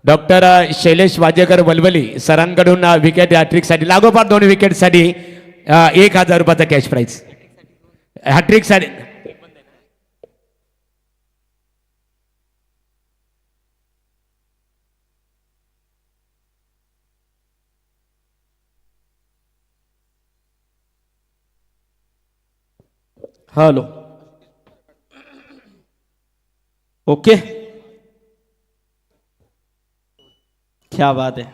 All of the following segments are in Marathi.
डॉक्टर शैलेश वाजेकर वलवली सरांकडून विकेट हॅट्रिकसाठी लागोपाठ 2 विकेटसाठी 1000 रुपयाचा कॅश प्राइज हॅट्रिकसाठी. हेलो ओके, क्या बात है।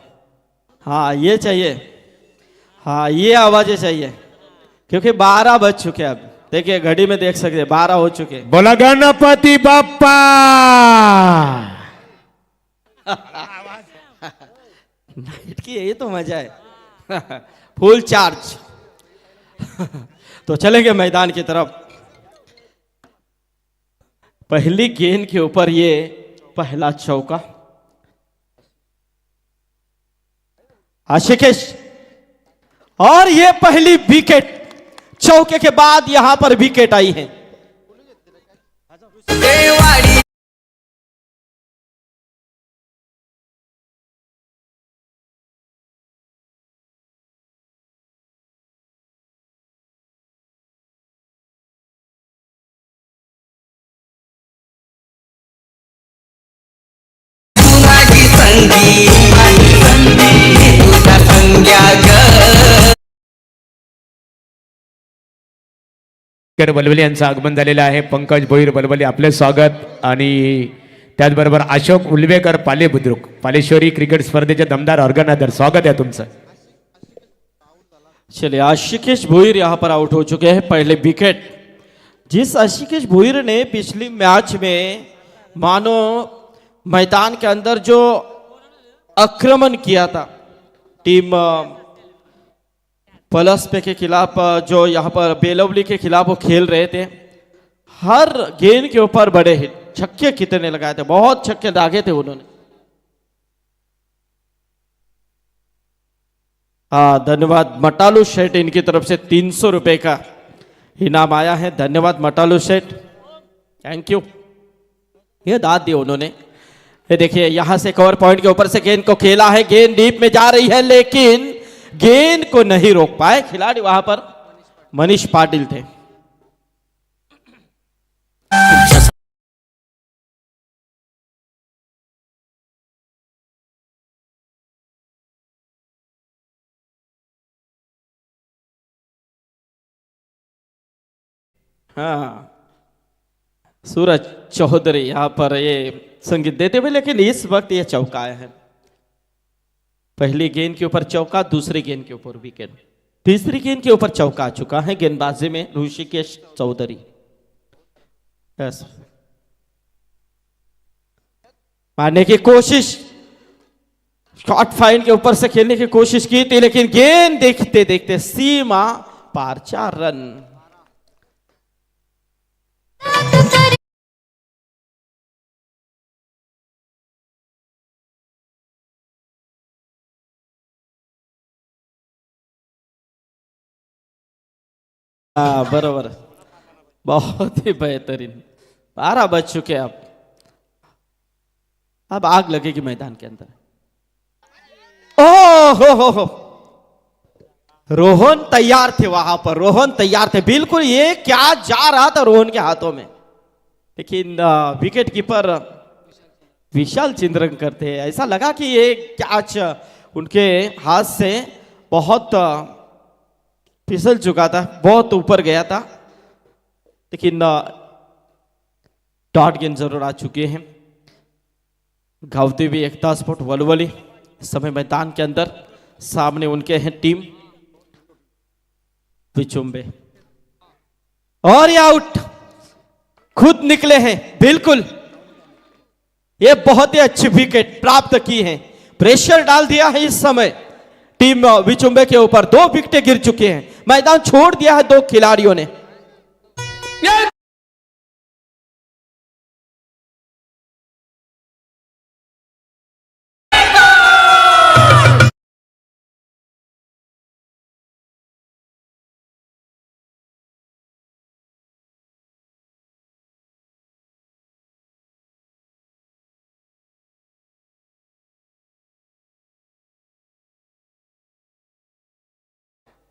हाँ ये चाहिए, हाँ ये आवाजें चाहिए क्योंकि 12 बज चुके हैं। अब देखिए घड़ी में देख सकते हैं 12 हो चुके हैं। बोला गणपती बाप्पा. नाइट की यही तो मजा है। फुल चार्ज। तो चलेंगे मैदान की तरफ। पहली गेंद के ऊपर ये पहला चौका आशिकेश, और ये पहली विकेट चौके के बाद यहां पर विकेट आई है। वलवली यांचं आगमन झालेलं आहे. पंकज भोईर वलवली आपले स्वागत आणि त्याचबरोबर अशोक उलवेकर पाले बुद्रुक पालेश्वरी क्रिकेट स्पर्धेचे दमदार ऑर्गनायझर स्वागत आहे तुमचं. चलिए आशिकेश भोईर यहां पर आउट हो चुके हैं। पहले विकेट जिस आशिकेश भोईर ने पिछली मैच में मानो मैदान के अंदर जो आक्रमण किया था टीम पलस्पे के खिलाफ, जो यहाँ पर बेलवली के खिलाफ वो खेल रहे थे, हर गेंद के ऊपर बड़े हिट छक्के कितने लगाए थे, बहुत छक्के दागे थे उन्होंने। हाँ धन्यवाद मटालू शेठ, इनकी तरफ से 300 रुपए का इनाम आया है। धन्यवाद मटालू शेठ, थैंक यू। ये दाद दिए उन्होंने। ये देखिए यहां से कवर पॉइंट के ऊपर से गेंद को खेला है, गेंद डीप में जा रही है लेकिन गेंद को नहीं रोक पाए खिलाड़ी। वहां पर मनीष पाटिल थे। हाँ सूरज चौधरी यहां पर ये संगीत देते हुए, लेकिन इस वक्त ये चौका आया है। पहली गेंद के ऊपर चौका, दूसरी गेंद के ऊपर विकेट, तीसरी गेंद के ऊपर चौका आ चुका है गेंदबाजी में ऋषिकेश चौधरी। यस मारने की कोशिश, शॉर्ट फाइन के ऊपर से खेलने की कोशिश की थी लेकिन गेंद देखते देखते सीमा पार, 4 रन। हाँ बराबर, बहुत ही बेहतरीन। 12 बज चुके अब आग लगेगी मैदान के अंदर। ओ हो, रोहन तैयार थे वहां पर, रोहन तैयार थे बिल्कुल। ये क्या जा रहा था रोहन के हाथों में, लेकिन विकेट कीपर विशाल चिंद्रंकर थे। ऐसा लगा कि ये कैच उनके हाथ से बहुत फिसल चुका था, बहुत ऊपर गया था, लेकिन डॉट गेंद जरूर आ चुके हैं। घावती भी एकता स्पोर्ट वलवली इस समय मैदान के अंदर, सामने उनके हैं टीम विचुंबे, और ये आउट खुद निकले हैं बिल्कुल। ये बहुत ही अच्छी विकेट प्राप्त की है, प्रेशर डाल दिया है इस समय टीम विचुंबे के ऊपर। 2 विकेटें गिर चुके हैं, मैदान छोड़ दिया है 2 खिलाड़ियों ने।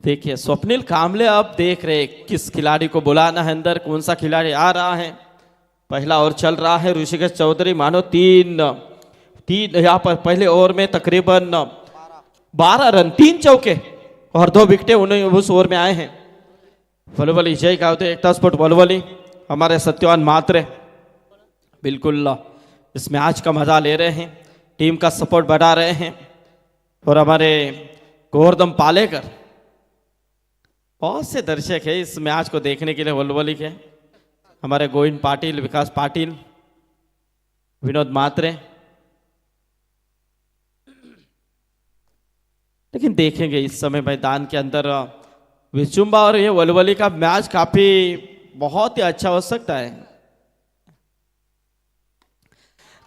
देखिए स्वप्निल कामले अब देख रहे किस खिलाड़ी को बुलाना है अंदर, कौन सा खिलाड़ी आ रहा है। पहला ओवर चल रहा है। ऋषिकेश चौधरी मानो तीन यहाँ पर पहले ओवर में तकरीबन 12 रन 3 चौके और 2 विकेटें उन्हें उस ओवर में आए हैं। वलवली जय गावते एकता स्पोर्ट वलवली हमारे सत्यवान मात्रे बिल्कुल इस मैच का मजा ले रहे हैं, टीम का सपोर्ट बढ़ा रहे हैं। और हमारे गोवर्धन पालेकर, बहुत से दर्शक है इस मैच को देखने के लिए वलवली के। हमारे गोविंद पाटिल, विकास पाटिल, विनोद मात्रे। लेकिन देखेंगे इस समय मैदान के अंदर विचुंबा और ये वलवली का मैच काफी बहुत ही अच्छा हो सकता है,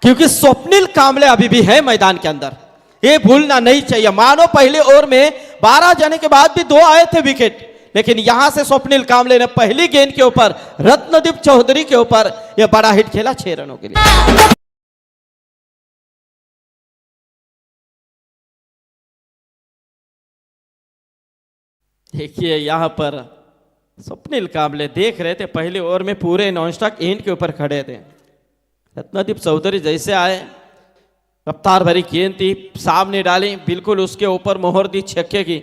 क्योंकि स्वप्निल कामले अभी भी है मैदान के अंदर, ये भूलना नहीं चाहिए। मानो पहले ओवर में 12 जाने के बाद भी 2 आए थे विकेट, लेकिन यहां से स्वप्निल कामले ने पहली गेंद के ऊपर रत्नदीप चौधरी के ऊपर यह बड़ा हिट खेला 6 रनों के लिए। देखिए यहां पर स्वप्निल कामले देख रहे थे पहले ओवर में पूरे नॉनस्टॉप एंड के ऊपर खड़े थे। रत्नदीप चौधरी जैसे आए, रफ्तार भरी गेंद थी, सामने डाली, बिल्कुल उसके ऊपर मोहर दी छक्के की।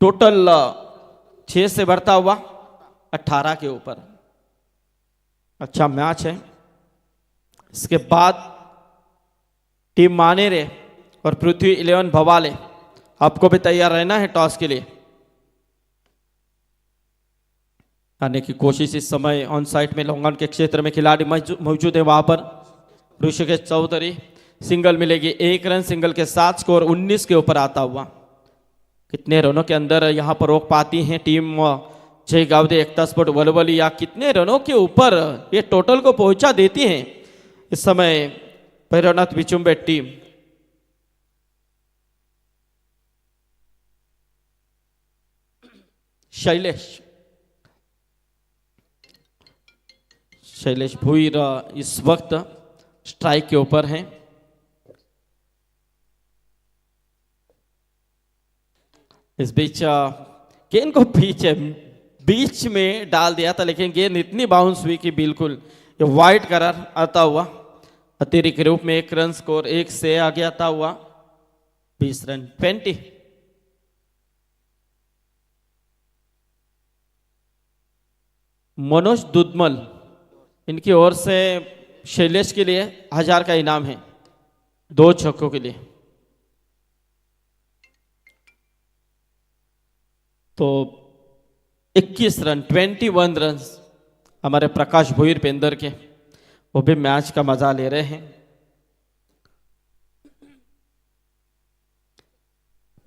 टोटल 6 से बढ़ता हुआ 18 के ऊपर। अच्छा मैच है। इसके बाद टीम मानेरे और पृथ्वी 11 भवाले, आपको भी तैयार रहना है टॉस के लिए। आने की कोशिश इस समय ऑन साइड में लोंगन के क्षेत्र में खिलाड़ी मौजूद है। वहां पर ऋषिकेश चौधरी, सिंगल मिलेगी 1 रन, सिंगल के साथ स्कोर 19 के ऊपर आता हुआ। कितने रनों के अंदर यहां पर रोक पाती है टीम जय गावदे एकता स्पोर्ट वलवली, या कितने रनों के ऊपर ये टोटल को पहुंचा देती है इस समय भैरवनाथ विचुंबे टीम। शैलेश भुईर इस वक्त स्ट्राइक के ऊपर हैं। इस बीच गेंद को बीच में डाल दिया था, लेकिन गेंद इतनी बाउंस हुई कि बिल्कुल ये वाइड करार आता हुआ अतिरिक्त के रूप में 1 रन, स्कोर 1 से आगे आता हुआ 20 रन 20। मनोज दुधमल, इनकी ओर से शैलेश के लिए 1000 का इनाम है 2 छक्कों के लिए। तो 21 रन 21 रन हमारे प्रकाश भोईर पेंदर के, वो भी मैच का मजा ले रहे हैं।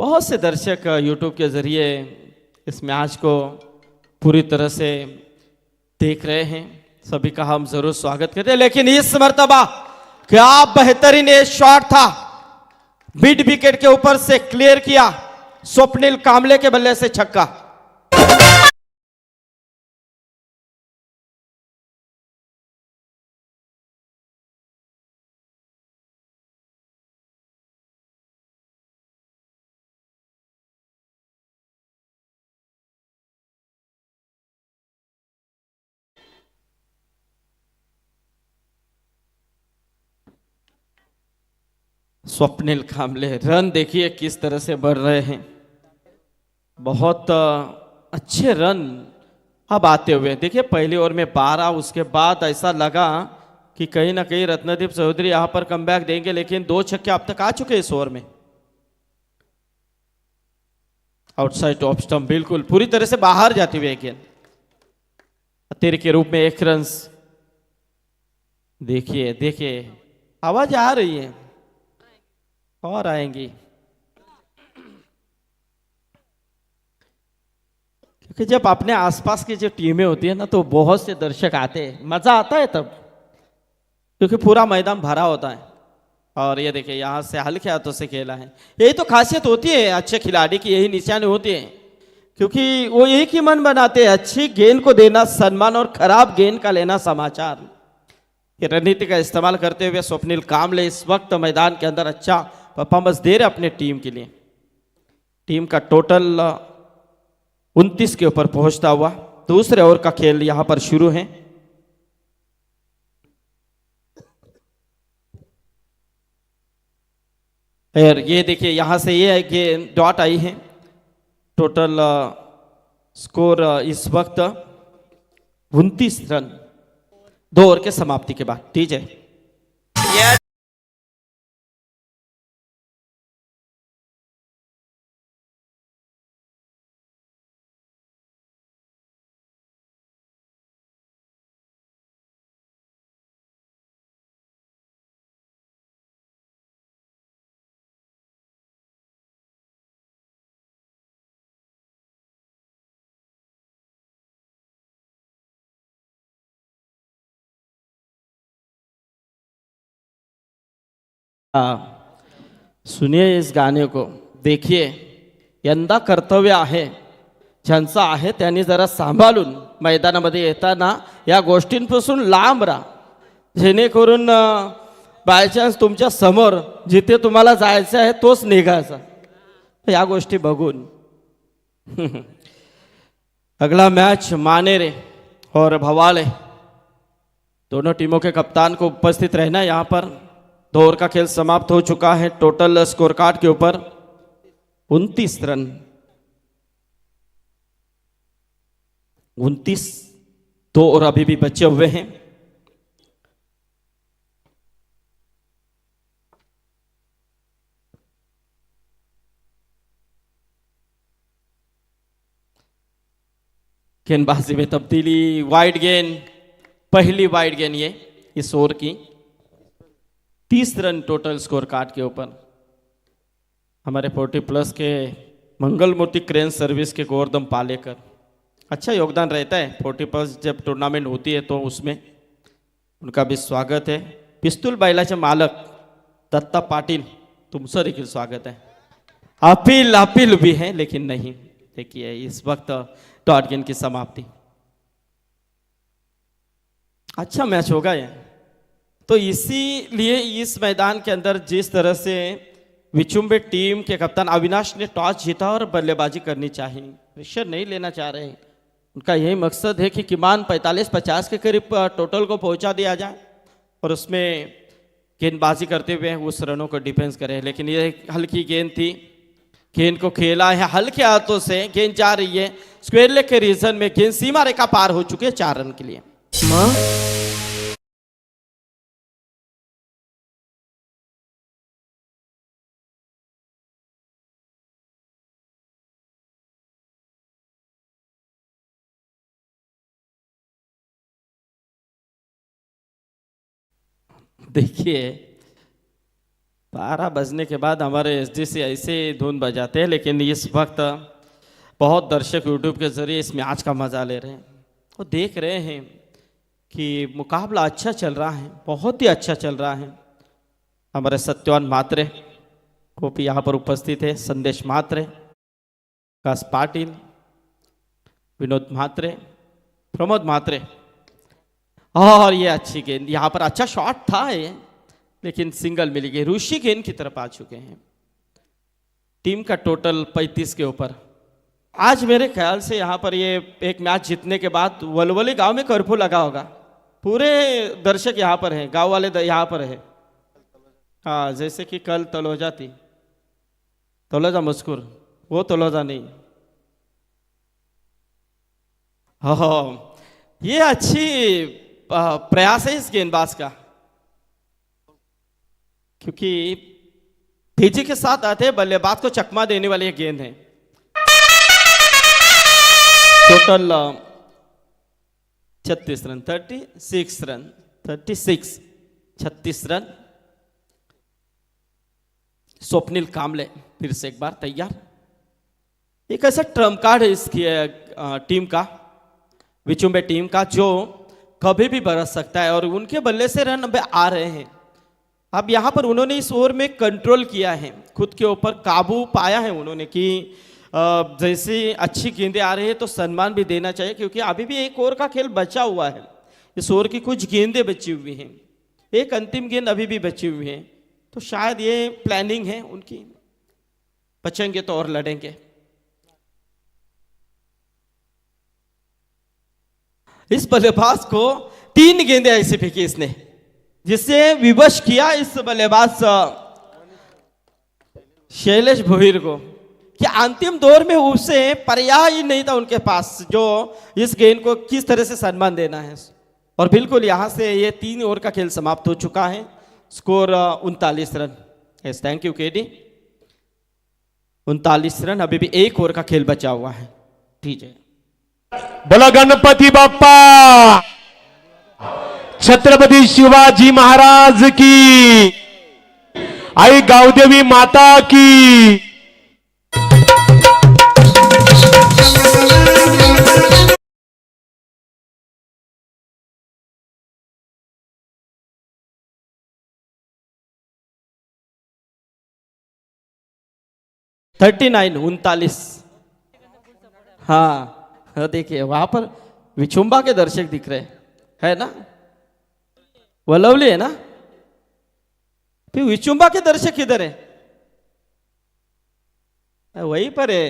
बहुत से दर्शक यूट्यूब के जरिए इस मैच को पूरी तरह से देख रहे हैं, सभी का हम जरूर स्वागत करते हैं। लेकिन इस मर्तबा क्या बेहतरीन ये शॉट था, मिड विकेट के ऊपर से क्लियर किया, स्वप्निल कामले के बल्ले से छक्का। स्वप्निल कामले रन देखिए किस तरह से बढ़ रहे हैं, बहुत अच्छे रन अब आते हुए। देखिए पहली ओवर में 12, उसके बाद ऐसा लगा कि कहीं ना कहीं रत्नदीप चौधरी यहां पर कमबैक देंगे, लेकिन 2 छक्के अब तक आ चुके इस ओवर में। आउटसाइड ऑफ स्टंप बिल्कुल पूरी तरह से बाहर जाती हुई गेंद, अतिरिक्त के रूप में 1 रन। देखिए देखिए आवाज आ रही है और आएंगी, क्योंकि जब अपने आसपास की जो टीमें होती है ना, तो बहुत से दर्शक आते हैं, मजा आता है तब, क्योंकि पूरा मैदान भरा होता है। और ये देखिए यहाँ से हल्के हाथों से खेला है, यही तो खासियत होती है अच्छे खिलाड़ी की, यही निशानी होती है, क्योंकि वो यही की मन बनाते हैं अच्छी गेंद को देना सम्मान और खराब गेंद का लेना समाचार। ये रणनीति का इस्तेमाल करते हुए स्वप्निल कामले इस वक्त मैदान के अंदर अच्छा परफॉर्मेंस दे रहे अपने टीम के लिए। टीम का टोटल 29 के ऊपर पहुंचता हुआ दूसरे ओवर का खेल यहां पर शुरू है। और ये देखिए यहां से ये है कि डॉट आई है। टोटल स्कोर इस वक्त 29 रन 2 ओवर के समाप्ति के बाद। ठीक है, सुनिए इस गाणे को, देखिए यंदा कर्तव्य आहे ज्यांचं आहे त्यांनी जरा सांभाळून मैदानामध्ये येताना या गोष्टींपासून लांब राहा, जेणेकरून बाय चान्स तुमच्या समोर जिथे तुम्हाला जायचं आहे तोच निघायचा, या गोष्टी बघून। अगला मैच मानेरे और भवाले दोनों टीमों के कप्तान को उपस्थित रहना। यहाँ पर 2 ओवर का खेल समाप्त हो चुका है। टोटल स्कोर कार्ड के ऊपर 29 रन 29 2 ओवर अभी भी बचे हुए हैं। गेंदबाजी में तब्दीली, वाइड गेंद, पहली वाइड गेंद ये इस ओवर की। 30 रन टोटल स्कोर कार्ड के ऊपर। हमारे 40+ के मंगल मूर्ति क्रेन सर्विस के गोवर्धन पालेकर, अच्छा योगदान रहता है 40+ जब टूर्नामेंट होती है तो उसमें उनका भी स्वागत है। पिस्तूल बैलाचे मालक दत्ता पाटिल, तुमचं देखील स्वागत है। अपील भी है लेकिन नहीं, देखिए इस वक्त डॉट गेंद की समाप्ति। अच्छा मैच होगा ये, तो इसीलिए इस मैदान के अंदर जिस तरह से विचुम्बे टीम के कप्तान अविनाश ने टॉस जीता और बल्लेबाजी करनी चाहिए, प्रेशर नहीं लेना चाह रहे हैं। उनका यही मकसद है कि किमान 45-50 के करीब टोटल को पहुंचा दिया जाए और उसमें गेंदबाजी करते हुए उस रनों को डिफेंस करें। लेकिन ये हल्की गेंद थी, गेंद को खेला है हल्के हाथों से, गेंद जा रही है स्क्वायर लेग के रीजन में, गेंद सीमा रेखा पार हो चुकी है 4 रन के लिए। देखिए 12 बजने के बाद हमारे एसडीसी ऐसे धुन बजाते हैं, लेकिन इस वक्त बहुत दर्शक यूट्यूब के जरिए इस मैच का मजा ले रहे हैं और देख रहे हैं कि मुकाबला अच्छा चल रहा है, बहुत ही अच्छा चल रहा है। हमारे सत्यवान म्हात्रे को भी यहाँ पर उपस्थित है, संदेश म्हात्रे, कास पाटिल, विनोद म्हात्रे, प्रमोद म्हात्रे। और ये अच्छी गेंद, यहाँ पर अच्छा शॉट था ये, लेकिन सिंगल मिली गई। ऋषि गेंद की तरफ आ चुके हैं। टीम का टोटल 35 के ऊपर। आज मेरे ख्याल से यहाँ पर ये एक मैच जीतने के बाद वलवली गांव में कर्फ्यू लगा होगा। पूरे दर्शक यहाँ पर हैं, गांव वाले यहाँ पर है। हाँ, जैसे कि कल तलोजा थी, तलोजा मस्कुर, वो तलोजा नहीं। हाँ, ये अच्छी प्रयास है इस गेंदबाज का, क्योंकि तेजी के साथ आते बल्लेबाज को चकमा देने वाली गेंद है। Total 36 run, 36 run, 36 run. Swapnil Kamle फिर से एक बार तैयार। एक ऐसा ट्रम्प कार्ड है इसकी टीम का, विचुम्बे टीम का, जो कभी भी बरस सकता है और उनके बल्ले से रन आ रहे हैं। अब यहाँ पर उन्होंने इस ओवर में कंट्रोल किया है, खुद के ऊपर काबू पाया है उन्होंने कि जैसे अच्छी गेंदें आ रही है तो सम्मान भी देना चाहिए, क्योंकि अभी भी एक ओवर का खेल बचा हुआ है। इस ओवर की कुछ गेंदें बची हुई हैं, एक अंतिम गेंद अभी भी बची हुई है, तो शायद ये प्लानिंग है उनकी, बचेंगे तो और लड़ेंगे। इस बल्लेबाज को 3 गेंदें ऐसे फेंकी इसने, जिससे विवश किया इस बल्लेबाज शैलेश भोईर को कि अंतिम दौर में उसे पर्याय ही नहीं था उनके पास जो इस गेंद को किस तरह से सम्मान देना है। और बिल्कुल यहां से ये 3 ओवर का खेल समाप्त हो चुका है। Score 39 run. Yes, thank you KD. 39 run, अभी भी 1 ओवर का खेल बचा हुआ है। ठीक है, बोला गणपती बाप्पा, छत्रपती शिवाजी महाराज की, आई गावदेवी माता की। थर्टी 39। हाँ, देखिए वहां पर विचुंबा के दर्शक दिख रहे है ना, वो लवली है ना। फिर विचुंबा के दर्शक किधर है? वहीं पर है,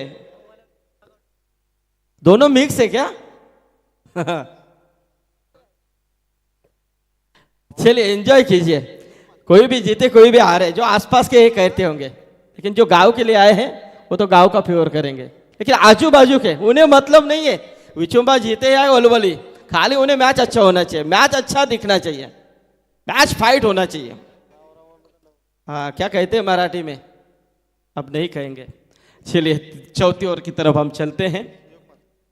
दोनों मिक्स है क्या? चलिए एंजॉय कीजिए, कोई भी जीते कोई भी हारे, जो आसपास के ये कहते होंगे, लेकिन जो गांव के लिए आए हैं वो तो गांव का फेवर करेंगे। लेकिन आजू बाजू के उन्हें मतलब नहीं है विचुंबा जीते या वलवली, खाली उन्हें मैच अच्छा होना चाहिए, मैच अच्छा दिखना चाहिए, मैच फाइट होना चाहिए। हाँ, क्या कहते हैं मराठी में, अब नहीं कहेंगे। चलिए चौथी ओवर की तरफ हम चलते हैं।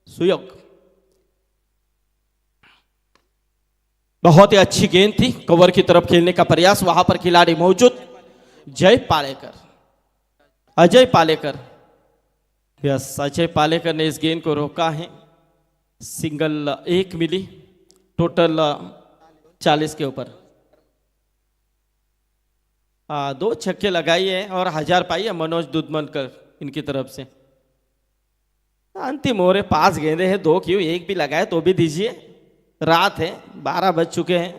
सुयोग, बहुत ही अच्छी गेंद थी, कवर की तरफ खेलने का प्रयास, वहां पर खिलाड़ी मौजूद जय पालेकर, अजय पालेकर। यस, अजय पालेकर ने इस गेंद को रोका है। सिंगल 1 मिली, टोटल 40 के ऊपर। 2 छक्के लगाई है और 1000 पाई है मनोज दुधमनकर इनकी तरफ से। अंतिम ओवर है, 5 गेंदे हैं, 2 क्यों 1 भी लगाए तो भी दीजिए, रात है, 12 बज चुके हैं।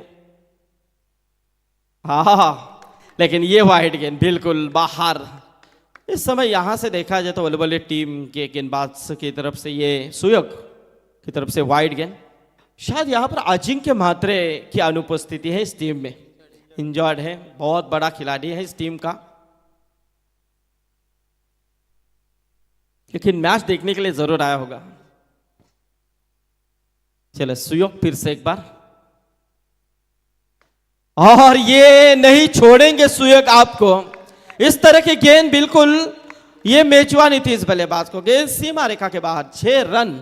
हाँ, लेकिन ये वाइड गेंद बिल्कुल बाहर। इस समय यहां से देखा जाए तो वलवले टीम के गेंदबाज की तरफ से ये सुयोग की तरफ से वाइड गेंद। शायद यहां पर अजिंक्य म्हात्रे की अनुपस्थिति है इस टीम में, इंजर्ड है, बहुत बड़ा खिलाड़ी है इस टीम का, लेकिन मैच देखने के लिए जरूर आया होगा। चलो सुयोग फिर से एक बार, और ये नहीं छोड़ेंगे सुयोग आपको। इस तरह की गेंद बिल्कुल ये मेजबानी थी इस बल्लेबाज को। गेंद सीमा रेखा के बाहर, 6 रन।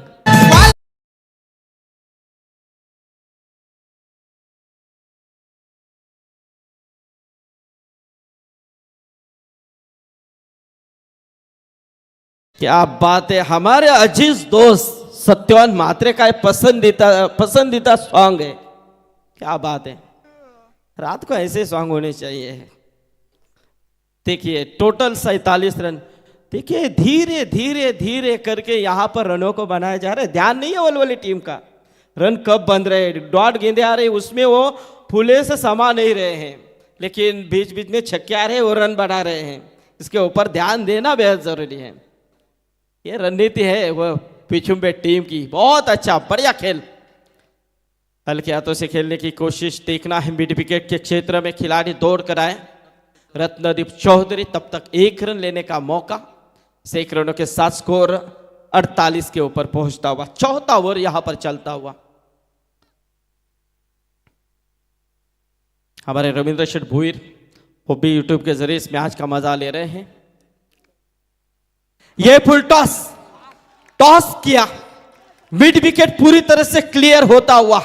क्या बात है, हमारे अजीज दोस्त सत्यवान म्हात्रे का पसंदीदा सॉन्ग है। क्या बात है, रात को ऐसे सॉन्ग होने चाहिए। देखिए टोटल 47 रन। देखिए धीरे धीरे धीरे करके यहां पर रनों को बनाया जा रहा है, ध्यान नहीं है वलवली टीम का, रन कब बन रहे, डॉट गेंदे आ रहे, उसमें वो फूले से समा नहीं रहे हैं, लेकिन बीच बीच में छक्के आ रहे हैं, वो रन बना रहे हैं। इसके ऊपर ध्यान देना बेहद जरूरी है। ये रणनीति है वो पिछुम्बे टीम की। बहुत अच्छा, बढ़िया खेल, हल्के हाथों से खेलने की कोशिश। देखना है मिड विकेट के क्षेत्र में खिलाड़ी दौड़ कर आए। रत्नदीप चौधरी तब तक 1 रन लेने का मौका, 1 रनों के साथ स्कोर 48 के ऊपर पहुंचता हुआ। चौथा ओवर यहां पर चलता हुआ। हमारे रविंद्र शेठ भोईर वो भी यूट्यूब के जरिए इस मैच का मजा ले रहे हैं। ये फुल टॉस किया, मिड विकेट पूरी तरह से क्लियर होता हुआ,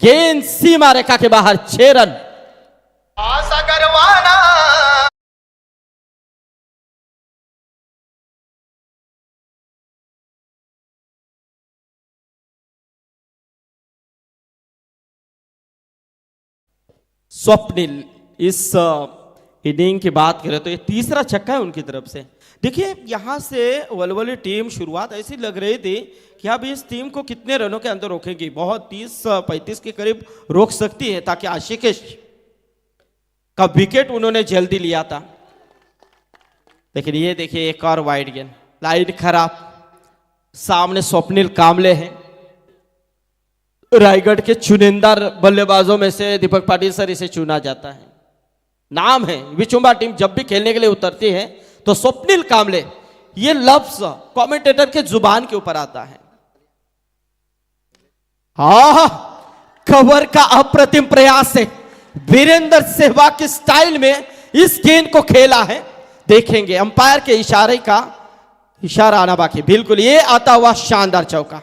गेंद सीमा रेखा के बाहर, 6 रन। स्वप्निल इस इनिंग की बात करें तो ये तीसरा छक्का है उनकी तरफ से। देखिए यहां से वलवली टीम शुरुआत ऐसी लग रही थी कि अब इस टीम को कितने रनों के अंदर रोकेगी, बहुत 30-35 के करीब रोक सकती है, ताकि आशिकेश का विकेट उन्होंने जल्दी लिया था। लेकिन ये देखिए एक और वाइड गेंद, लाइन खराब, सामने स्वप्निल कामले हैं, रायगढ़ के चुनिंदा बल्लेबाजों में से दीपक पाटिल सर इसे चुना जाता है। नाम है, विचुंबा टीम जब भी खेलने के लिए उतरती है तो स्वप्निल कामले, ये लफ्ज कमेंटेटर के जुबान के ऊपर आता है। कवर का अप्रतिम प्रयास से वीरेंद्र सहवाग की स्टाइल में इस गेंद को खेला है। देखेंगे अंपायर के इशारे का इशारा आना बाकी, बिल्कुल ये आता हुआ शानदार चौका।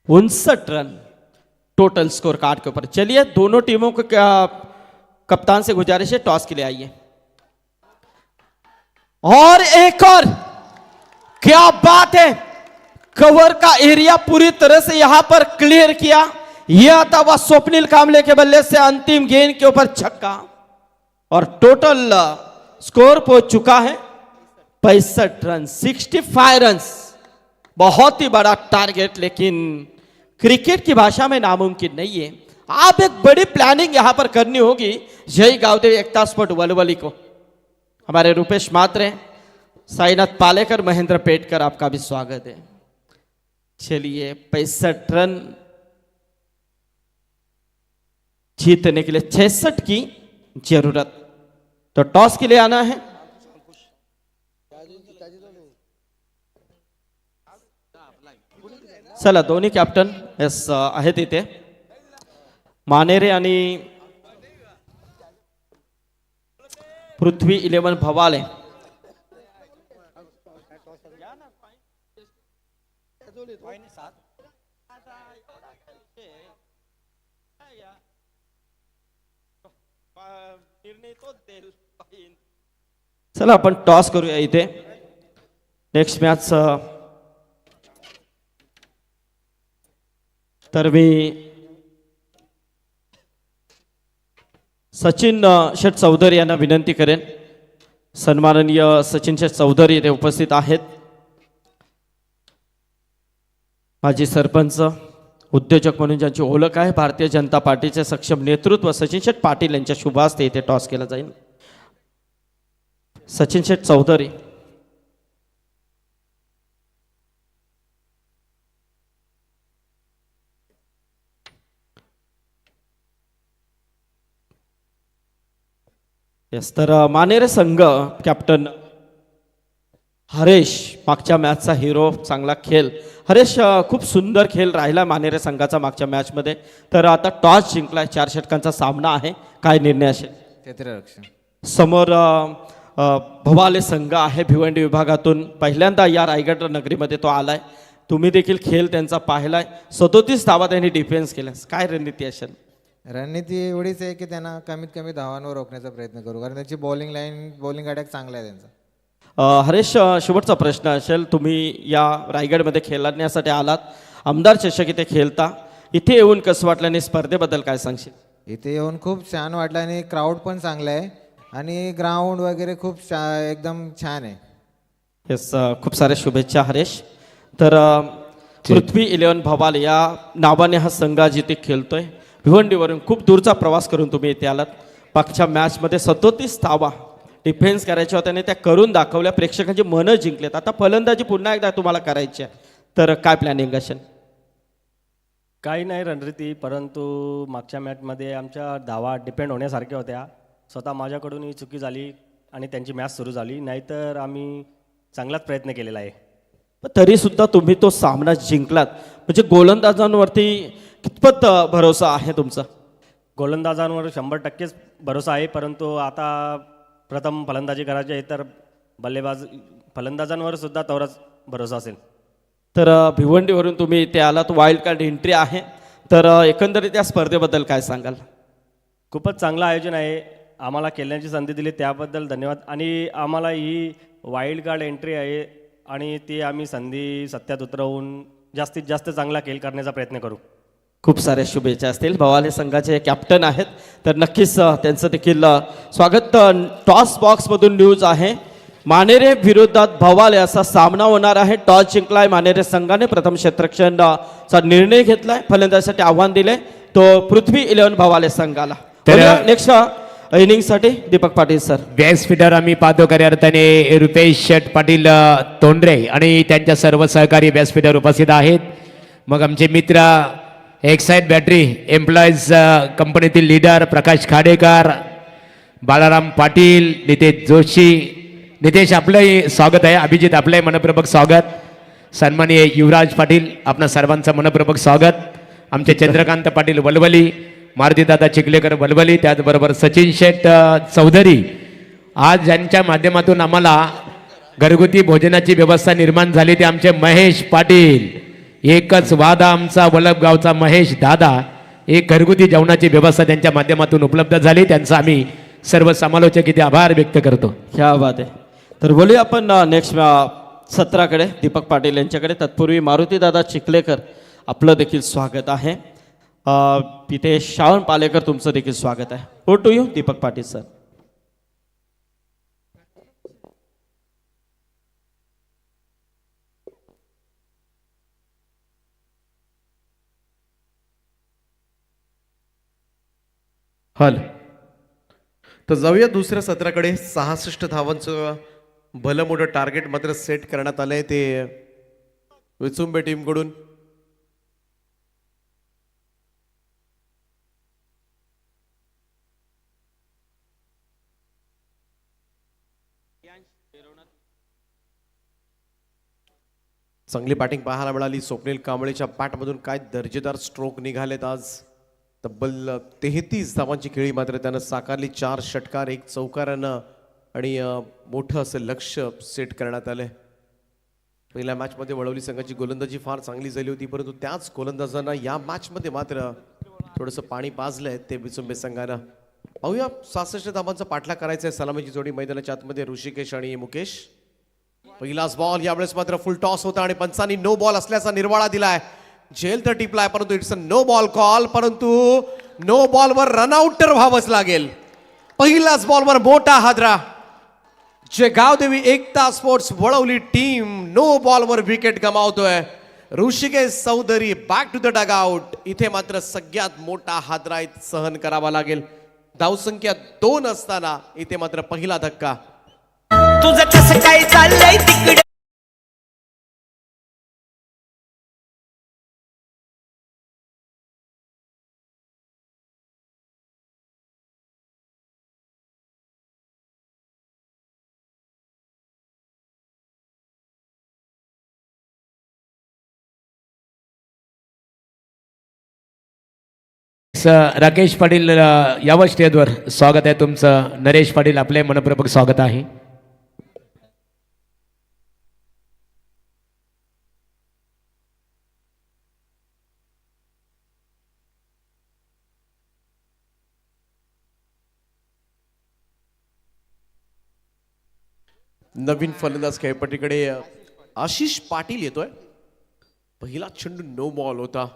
उनसठ रन टोटल स्कोर कार्ड के ऊपर। चलिए दोनों टीमों को कप्तान से गुजारिश है, टॉस के लिए आइए। और एक और, क्या बात है, कवर का एरिया पूरी तरह से यहां पर क्लियर किया। यह आता हुआ स्वप्निल कामले के बल्ले से अंतिम गेंद के ऊपर छक्का और टोटल स्कोर पहुंच चुका है 65 रन, 65 रन। बहुत ही बड़ा टारगेट, लेकिन क्रिकेट की भाषा में नामुमकिन नहीं है। आप एक बड़ी प्लानिंग यहां पर करनी होगी। जय गावदेव एकता स्पोर्ट वलवली को हमारे रुपेश मात्रे, साईनाथ पालेकर, महेंद्र पेटकर, आपका भी स्वागत है। चलिए 65 रन जीतने के लिए 66 की जरूरत, तो टॉस के लिए आना है। चला दोन्ही कॅप्टन आहेत इथे, मानेरे आणि पृथ्वी 11 भवाले। चला आपण टॉस करूया इथे। नेक्स्ट मॅच तर मी सचिन शेठ चौधरी यांना विनंती करेन। सन्माननीय सचिन शेठ चौधरी इथे उपस्थित आहेत। माजी सरपंच, उद्योजक म्हणून ज्यांची ओळख आहे, भारतीय जनता पार्टीचे सक्षम नेतृत्व सचिन शेठ पाटील यांच्या शुभ हस्ते इथे टॉस केला जाईल। सचिन शेठ चौधरी, तर मानेरे संघ कॅप्टन हरेश, मागच्या मॅचचा हिरो, चांगला खेळ हरेश, खूप सुंदर खेळ राहिला मानेरे संघाचा मागच्या मॅच मध्ये। तर आता टॉस जिंकलाय, 4 षटकांचा सामना आहे, काय निर्णय असेल? क्षेत्ररक्षण। समोर भवाले संघ आहे भिवंडी विभागातून, पहिल्यांदा या रायगड नगरीमध्ये तो आलाय। तुम्ही देखील खेळ त्यांचा पाहिलाय, 37 धावा त्यांनी डिफेन्स केल्या, काय रणनीती असेल? रणनीती एवढीच आहे की त्यांना कमीत कमी धावांवर रोखण्याचा प्रयत्न करू, कारण त्यांची बॉलिंग लाईन, बॉलिंग अटॅक चांगला आहे त्यांचा। हरेश, शेवटचा प्रश्न असेल, तुम्ही या रायगडमध्ये खेळण्यासाठी आलात, आमदार चषक इथे खेळता, इथे येऊन कसं वाटलं आणि स्पर्धेबद्दल काय सांगशील? इथे येऊन खूप छान वाटलं आणि क्राऊड पण चांगला आहे आणि ग्राउंड वगैरे खूप एकदम छान आहे। येस, खूप साऱ्या शुभेच्छा हरेश। तर पृथ्वी 11 भवाल या नावाने हा संघ जिथे खेळतोय, भिवंडीवरून खूप दूरचा प्रवास करून तुम्ही इथे आलात। मागच्या मॅचमध्ये 37 धावा डिफेन्स करायच्या होत्या आणि त्या करून दाखवल्या, प्रेक्षकांची मनं जिंकलेत। आता फलंदाजी पुन्हा एकदा तुम्हाला करायची आहे, तर काय प्लॅनिंग असेल? काही नाही रणनीती, परंतु मागच्या मॅचमध्ये आमच्या धावा डिपेंड होण्यासारख्या होत्या। स्वतः माझ्याकडून ही चुकी झाली आणि त्यांची मॅच सुरू झाली, नाहीतर आम्ही चांगलाच प्रयत्न केलेला आहे। तरी सुद्धा तुम्ही तो सामना जिंकलात, म्हणजे गोलंदाजांवरती कितपत भरोसा आहे तुमचा? गोलंदाजांवर 100% भरोसा आहे, परंतु आता प्रथम फलंदाजी करायची आहे, तर फलंदाजांवर सुद्धा तेवढाच भरोसा असेल। तर भिवंडीवरून तुम्ही इथे आलात, वाईल्ड कार्ड एंट्री आहे, तर एकंदरीत या स्पर्धेबद्दल काय सांगाल? खूपच चांगलं आयोजन आहे, आम्हाला खेळण्याची संधी दिली त्याबद्दल धन्यवाद। आणि आम्हाला ही वाईल्ड कार्ड एंट्री आहे आणि ती आम्ही संधी सत्यात उतरवून जास्तीत जास्त चांगला खेळ करण्याचा प्रयत्न करू। खूप साऱ्या शुभेच्छा असतील। भवाले संघाचे कॅप्टन आहेत, तर नक्कीच त्यांचं देखील स्वागत। टॉस बॉक्समधून न्यूज आहे, मानेरे विरोधात भवाले असा सामना होणार आहे। टॉस जिंकलाय मानेरे संघाने, प्रथम क्षेत्ररक्षणाचा निर्णय घेतलाय, फलंदाजीसाठी आव्हान दिले तो पृथ्वी 11 भवाले संघाला। नेक्स्ट इनिंगसाठी दीपक पाटील सर. व्यासपीठावर आम्ही पाहतो खऱ्या अर्थाने रुपेश शेठ पाटील तोंडरे आणि त्यांच्या सर्व सहकारी व्यासपीठावर उपस्थित आहेत. मग आमचे मित्र एक्साईट बॅटरी एम्प्लॉईज कंपनीतील लीडर प्रकाश खाडेकर, बाळाराम पाटील, नितेश जोशी. नितेश आपलंही स्वागत आहे. अभिजित आपलंही मनपूर्वक स्वागत. सन्माननीय युवराज पाटील आपणा सर्वांचं मनपूर्वक स्वागत. आमचे चंद्रकांत पाटील वलवली, मारुतीदादा चिखलेकर वलवली, त्याचबरोबर सचिन शेठ चौधरी. आज ज्यांच्या माध्यमातून आम्हाला घरगुती भोजनाची व्यवस्था निर्माण झाली ते आमचे महेश पाटील. एकच वादा आमचा वलभगावचा महेश दादा. एक घरगुती जेवणाची व्यवस्था त्यांच्या माध्यमातून उपलब्ध झाली. त्यांचा आम्ही सर्व समालोचक इथे आभार व्यक्त करतो. क्या बात आहे. तर बोलूया आपण नेक्स्ट सत्राकडे, दीपक पाटील यांच्याकडे. तत्पूर्वी मारुतीदादा चिखलेकर आपलं देखील स्वागत आहे. तिथे श्रावण पालेकर तुमचं देखील स्वागत आहे. Oh to you Deepak Patil sir. हल तर जाऊया दुसऱ्या सत्राकडे. 66 धावांचं भलं मोठं टार्गेट मात्र सेट करण्यात आलंय ते विचुंबे टीमकडून. चांगली बॅटिंग पाहायला मिळाली. स्वप्नील कांबळेच्या बॅटमधून काय दर्जेदार स्ट्रोक निघालेत आज. तब्बल 33 धावांची खेळी मात्र त्यानं साकारली. 4 षटकार, 1 चौकारानं आणि मोठं असं लक्ष सेट करण्यात आलंय. पहिल्या मॅचमध्ये वळवली संघाची गोलंदाजी फार चांगली झाली होती, परंतु त्याच गोलंदाजांना या मॅचमध्ये मात्र थोडंसं पाणी पाजलंय ते बिचुंबे संघानं. पाहूया 66 धावांचा पाठलाग करायचा आहे. सलामीची जोडी मैदानाच्या आतमध्ये ऋषिकेश आणि मुकेश. पहिलाच बॉल यावेळेस मात्र फुल टॉस होता आणि पंचांनी नो बॉल असल्याचा निर्वाळा दिलाय. झेल तर टिपलाय परंतु it's a no ball call. परंतु नो बॉलवर रनआउट तर व्हावंच लागेल. पहिल्याच बॉलवर मोठा हादरा. जे Gavdevi Ekta sports Valvali team no बॉलवर विकेट गमावतोय. Rishikesh Chaudhari back to the dugout. इथे मात्र सगळ्यात मोठा हादरा सहन करावा लागेल. धावसंख्या 2 असताना इथे मात्र पहिला धक्का. तुझं कसं काय चाललंय तिकडे. राकेश पाटील यावं स्टेजवर. स्वागत आहे तुमचं. नरेश पाटील आपले मनपूर्वक स्वागत आहे. नवीन फलंदाज खेळपट्टीकडे आशिष पाटील येतोय. पहिला चेंडू नो बॉल होता.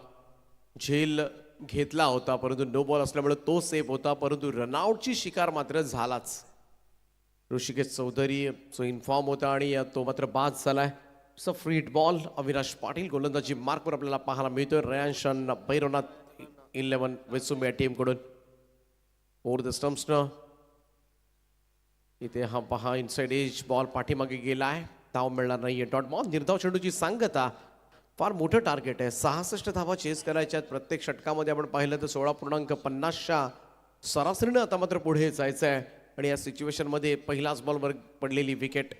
झेल घेतला होता परंतु नो बॉल असल्यामुळे तो सेफ होता, परंतु रनआउटची शिकार मात्र झालाच. ऋषिकेश चौधरी जो इन्फॉर्म होता आणि तो मात्र बाद झालाय. Free hit ball. Avinash Patil गोलंदाजी मार्कवर आपल्याला पाहायला मिळतोय. रयान भैरवनाथ 11 वेसुंबे टीमकडून ओव्हर द स्टम्प्सनं. इथे हा पहा इनसाइड एज बॉल पाठीमागे गेलाय. धाव मिळणार नाहीये. Dot ball. निर्धाव चेंडूची सांगता. फार मोठं टार्गेट आहे. 66 धावा चेस करायच्यात. प्रत्येक षटकामध्ये आपण पाहिलं तर 16.50च्या सरासरीनं आता मात्र पुढे जायचं आहे. आणि या सिच्युएशनमध्ये पहिलाच बॉलवर पडलेली विकेट.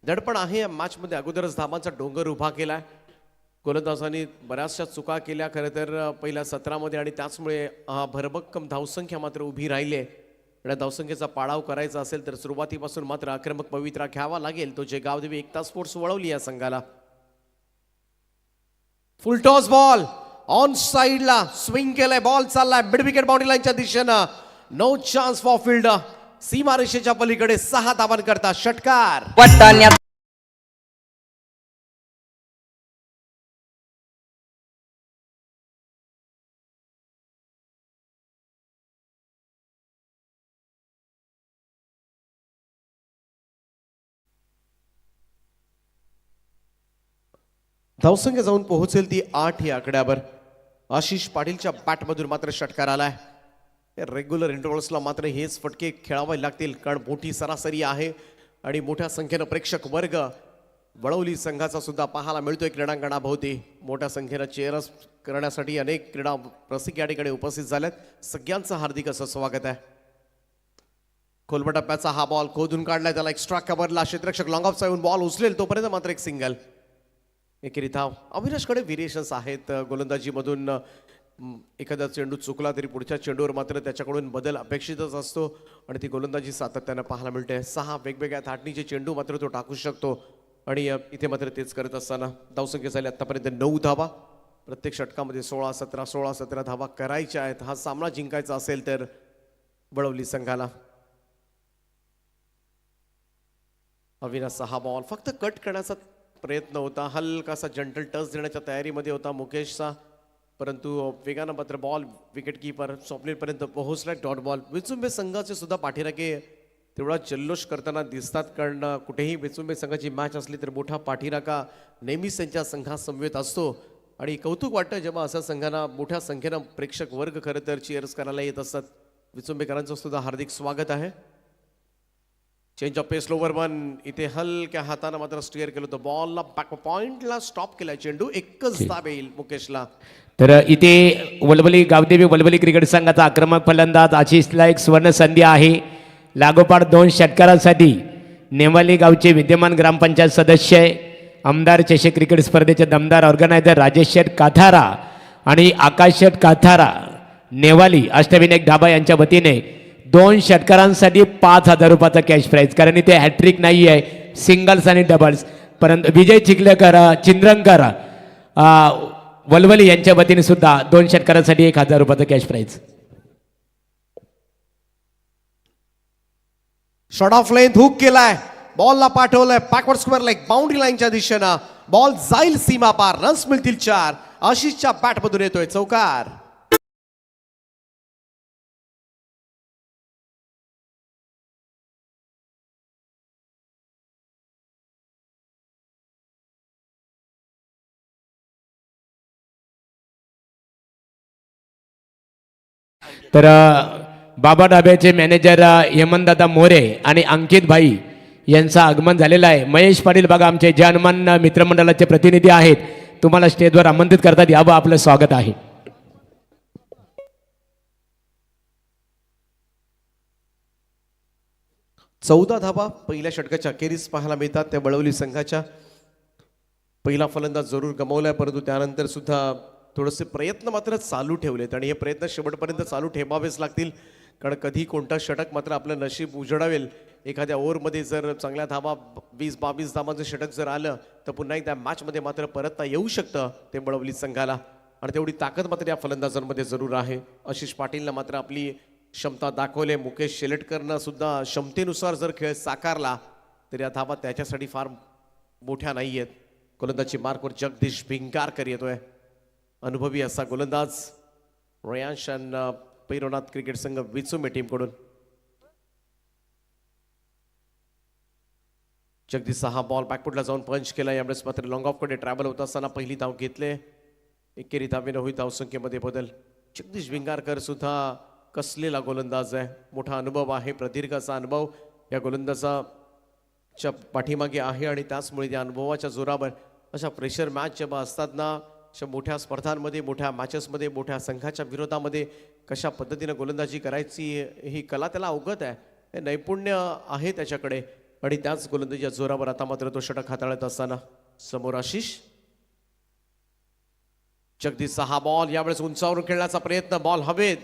दडपण आहे या मॅचमध्ये. अगोदरच धावांचा डोंगर उभा केलाय. गोलंदाजांनी बऱ्याचशा चुका केल्या खरं तर पहिल्या सत्रामध्ये आणि त्याचमुळे भरभक्कम धावसंख्या मात्र उभी राहिली आहे. आणि धावसंख्येचा पाडाव करायचा असेल तर सुरुवातीपासून मात्र आक्रमक पवित्रा घ्यावा लागेल. तो जे गावदेवी एकता स्पोर्ट्स वळवली या संघाला. फुल टॉस बॉल ऑन साइडला स्विंग केलाय. बॉल चाललाय मिड विकेट बाउंड्री लाईनच्या दिशेनं. No chance for field. सीमारेषेच्या पलीकडे 6 धावांकरता षटकार. धावसंख्या जाऊन पोहोचेल ती 8 या आकड्यावर. आशिष पाटीलच्या बॅटमधून मात्र षटकार आलाय. रेग्युलर इंटरव्हल्सला मात्र हेच फटके खेळावे लागतील, कारण मोठी सरासरी आहे आणि मोठ्या संख्येनं प्रेक्षक वर्ग वळवली संघाचा सुद्धा पाहायला मिळतोय क्रीडांगणाभोवती. मोठ्या संख्येनं चेअर्स करण्यासाठी अनेक क्रीडा रसिक या ठिकाणी उपस्थित झाल्यात. सगळ्यांचं हार्दिक असं स्वागत आहे. खोलवर टप्प्याचा हा बॉल खोदून काढलाय, त्याला एक्स्ट्रा कव्हरला क्षेत्ररक्षक लॉंग ऑफचा येऊन बॉल उचलेल तोपर्यंत मात्र एक सिंगल. एकेरी धाव. अविनाशकडे व्हेरिएशन्स आहेत गोलंदाजीमधून. एखादा चेंडू चुकला तरी पुढच्या चेंडूवर मात्र त्याच्याकडून बदल अपेक्षितच असतो आणि ती गोलंदाजी सातत्यानं पाहायला मिळते. 6 वेगवेगळ्या धाटणीचे चेंडू मात्र तो टाकू शकतो आणि इथे मात्र तेच करत असताना धावसंख्या झाली आतापर्यंत 9 धावा. प्रत्येक षटकामध्ये 16-17 धावा करायच्या आहेत. हा सामना जिंकायचा असेल तर वळवली संघाला. अविनाशचा हा बॉल फक्त कट करण्याचा प्रयत्न होता, हलकासा जंटल टच देण्याच्या तयारीमध्ये होता मुकेशचा, परंतु वेगानं मात्र बॉल विकेट कीपर स्वप्नीलपर्यंत पोहोचला. Dot ball. विचुंबे संघाचे सुद्धा पाठीराखे तेवढा जल्लोष करताना दिसतात, कारण कुठेही विचुंबे संघाची मॅच असली तर मोठा पाठीराखा नेहमीच त्यांच्या संघासमवेत असतो आणि कौतुक वाटतं जेव्हा अशा संघांना मोठ्या संख्येनं प्रेक्षक वर्ग खरं तर चीअर्स करायला येत असतात. विचुंबेकरांचं सुद्धा हार्दिक स्वागत आहे. Change of pace lower one. इथे हलक्या हाताने मात्र स्टिअर केलं होतं बॉलला, बॅक पॉइंटला स्टॉप केला चेंडू. एकच दाब येईल मुकेशला. तर इथे गावदेवी वलवली क्रिकेट संघाचा आक्रमक फलंदाज आशिषला एक सुवर्ण संधी आहे. लागोपाठ 2 षटकारांसाठी नेवाली गावचे विद्यमान ग्रामपंचायत सदस्य, आमदार चषक क्रिकेट स्पर्धेचे दमदार ऑर्गनायझर राजेश शेठ काथारा आणि आकाश शेठ काथारा नेवाली अष्टविनायक ढाबा यांच्या वतीने 2 षटकारांसाठी 5,000 रुपयाचा कॅश प्राईज. कारण इथे हॅट्रिक नाही आहे, सिंगल्स आणि डबल्स. परंतु विजय चिंद्रंकर वलवली यांच्या वतीने सुद्धा 2 षटकारांसाठी 1,000 रुपयाचा cash prize. Short of length hook केलाय, बॉलला पाठवलंय बॅकवर्ड स्क्वेअर लेग बाउंड्री लाईनच्या दिशेनं. बॉल जाईल सीमा पार, रन्स मिळतील 4. आशिषच्या बॅटमधून येतोय चौकार. तर बाबा ढाब्याचे मॅनेजर हेमंतदादा मोरे आणि अंकित भाई यांचं आगमन झालेलं आहे. महेश पाटील बघा आमचे जनमान मित्रमंडळाचे प्रतिनिधी आहेत, तुम्हाला स्टेजवर आमंत्रित करतात, यावं आपलं स्वागत आहे. चौदा धावा पहिल्या षटकाच्या अखेरीस पाहायला मिळतात त्या वळवली संघाच्या. पहिला फलंदाज जरूर गमावलाय, परंतु त्यानंतर सुद्धा थोडेसे प्रयत्न मात्र चालू ठेवलेत आणि हे प्रयत्न शेवटपर्यंत चालू ठेवावेच लागतील, कारण कधी कोणता षटक मात्र आपलं नशीब उजडावेल. एखाद्या ओव्हरमध्ये जर चांगल्या धावा 20-22 धावांचं षटक जर आलं तर पुन्हा एकदा मॅचमध्ये मात्र परतता येऊ शकतं ते वळवली संघाला आणि तेवढी ताकद मात्र या फलंदाजांमध्ये जरूर आहे. आशिष पाटीलनं मात्र आपली क्षमता दाखवले. मुकेश शेलटकरनं सुद्धा क्षमतेनुसार जर खेळ साकारला तर या धावा त्याच्यासाठी फार मोठ्या नाही आहेत. गोलंदाजी मार्कवर जगदीश भिंगारकर येतोय, अनुभवी असा गोलंदाज. रयांश पैरोनाथ क्रिकेट संघ विचुंबे टीमकडून. जगदीशचा हा बॉल बॅकफुटला जाऊन पंच केला. यावेळेस मात्र लॉंग ऑफकडे ट्रॅव्हल होत असताना पहिली धाव घेतले. एकेरी धावेनं होईल धावसंख्येमध्ये बदल. जगदीश भिंगारकर सुद्धा कसलेला गोलंदाज आहे, मोठा अनुभव आहे, प्रदीर्घ असा अनुभव या गोलंदाजाच्या पाठीमागे आहे आणि त्याचमुळे त्या अनुभवाच्या जोरावर अशा प्रेशर मॅच जेव्हा असतात ना, अशा मोठ्या स्पर्धांमध्ये, मोठ्या मॅचेसमध्ये, मोठ्या संघाच्या विरोधामध्ये कशा पद्धतीनं गोलंदाजी करायची ही कला त्याला अवगत आहे, हे नैपुण्य आहे त्याच्याकडे आणि त्याच गोलंदाजीच्या जोरावर आता मात्र तो षटक हाताळत असताना समोर आशिष. जगदीशचा हा बॉल यावेळेस उंचावरून खेळण्याचा प्रयत्न, बॉल हवेत,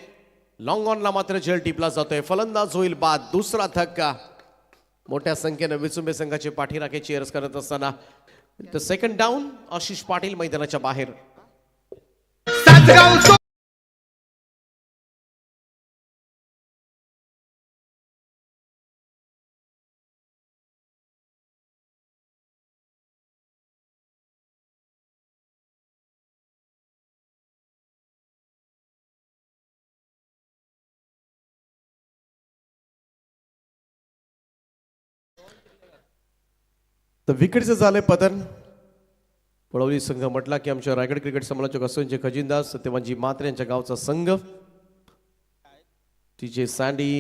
लॉंग ऑनला मात्र झेल टिपला जातोय. फलंदाज होईल बाद. दुसरा धक्का. मोठ्या संख्येनं विचुंबे संघाचे पाठीराखे चीअर्स करत असताना the second down. Ashish Patil मैदानाच्या बाहेर. तर विकेटचं झालंय पतन. पळवली संघ म्हटला की आमच्या रायगड क्रिकेट समालोचक असोचे खजिनदास सत्यवानजी मात्रे यांच्या गावचा संघ. TJ सँडी